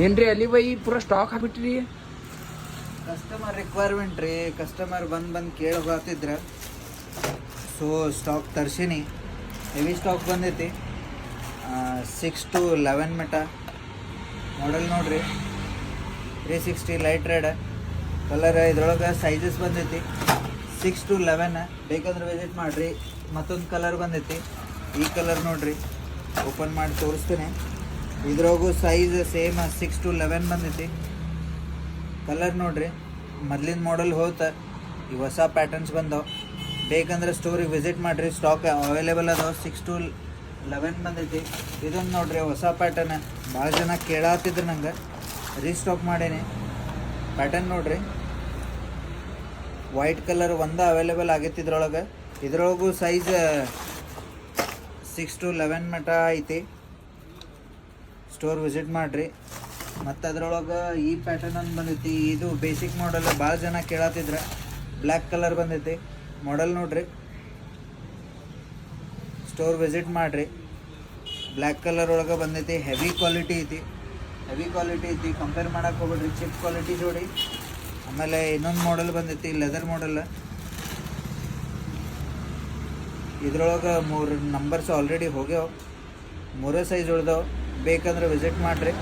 ಏನ್ರಿ ಅಲ್ಲಿ ಬೈ ಪೂರಾ ಸ್ಟಾಕ್ ಹಾಕ್ಬಿಟ್ರಿ. ಕಸ್ಟಮರ್ ರಿಕ್ವೈರ್ಮೆಂಟ್ ರೀ, ಕಸ್ಟಮರ್ ಬಂದು ಕೇಳಿ ಬರ್ತಿದ್ರ, ಸೊ ಸ್ಟಾಕ್ ತರ್ಸೀನಿ. ಹೆವಿ ಸ್ಟಾಕ್ ಬಂದೈತಿ. 6 to 11 ಮಟ ಮಾಡೆಲ್ ನೋಡ್ರಿ. 360 ಲೈಟ್ ರೆಡ್ ಕಲರ್. ಇದ್ರೊಳಗೆ ಸೈಜಸ್ ಬಂದೈತಿ 6 to 11. ಬೇಕಂದ್ರೆ ವಿಸಿಟ್ ಮಾಡಿರಿ. ಮತ್ತೊಂದು ಕಲರ್ ಬಂದೈತಿ, ಈ ಕಲರ್ ನೋಡ್ರಿ. ಓಪನ್ ಮಾಡಿ ತೋರಿಸ್ತೇನೆ. ಇದ್ರಾಗೂ ಸೈಜ್ ಸೇಮ್ 6 to 11 ಬಂದೈತಿ. ಕಲರ್ ನೋಡ್ರಿ. ಮೊದ್ಲಿನ ಮಾಡೆಲ್ ಹೋತ, ಈ ಹೊಸ ಪ್ಯಾಟರ್ನ್ಸ್ ಬಂದವು. ಬೇಕಂದ್ರೆ ಸ್ಟೋರಿಗೆ ವಿಸಿಟ್ ಮಾಡಿರಿ, ಸ್ಟಾಕ್ ಅವೈಲೇಬಲ್ ಅದಾವೆ. 6 to 11 ಬಂದೈತಿ. ಇದೊಂದು ನೋಡ್ರಿ ಹೊಸ ಪ್ಯಾಟರ್ನ್. ಭಾಳ ಜನ ಕೇಳಾತಿದ್ರು, ನಂಗೆ ರೀಸ್ಟಾಕ್ ಮಾಡೇನಿ. ಪ್ಯಾಟರ್ನ್ ನೋಡ್ರಿ, ವೈಟ್ ಕಲರ್ ಒಂದು ಅವೈಲೇಬಲ್ ಆಗೈತಿ ಇದ್ರೊಳಗೆ. ಇದ್ರೊಳಗೂ ಸೈಜ್ 6 to 11 ಮಟ ಐತಿ. ಸ್ಟೋರ್ ವಿಸಿಟ್ ಮಾಡಿರಿ. ಮತ್ತು ಅದ್ರೊಳಗೆ ಈ ಪ್ಯಾಟರ್ನ್ ಒಂದು ಬಂದೈತಿ. ಇದು ಬೇಸಿಕ್ ಮಾಡೆಲ್, ಭಾಳ ಜನ ಕೇಳತ್ತಿದ್ರೆ. ಬ್ಲ್ಯಾಕ್ ಕಲರ್ ಬಂದೈತಿ. ಮಾಡೆಲ್ ನೋಡ್ರಿ, ಸ್ಟೋರ್ ವಿಸಿಟ್ ಮಾಡಿರಿ. ಬ್ಲ್ಯಾಕ್ ಕಲರ್ ಒಳಗೆ ಬಂದೈತಿ. ಹೆವಿ ಕ್ವಾಲಿಟಿ ಐತಿ. ಕಂಪೇರ್ ಮಾಡೋಕೆ ಹೋಗ್ಬಿಡ್ರಿ ಚಿಪ್ ಕ್ವಾಲಿಟಿ ಜೋಡಿ. ಆಮೇಲೆ ಇನ್ನೊಂದು ಮಾಡೆಲ್ ಬಂದೈತಿ, ಲೆದರ್ ಮಾಡೆಲ್. ಇದ್ರೊಳಗೆ 3 ನಂಬರ್ಸ್ ಆಲ್ರೆಡಿ ಹೋಗ್ಯಾವ. 3 ಸೈಜ್ ಉಳ್ದಾವ. ಬೇಕಂದ್ರೆ ವಿಸಿಟ್ ಮಾಡಿರಿ.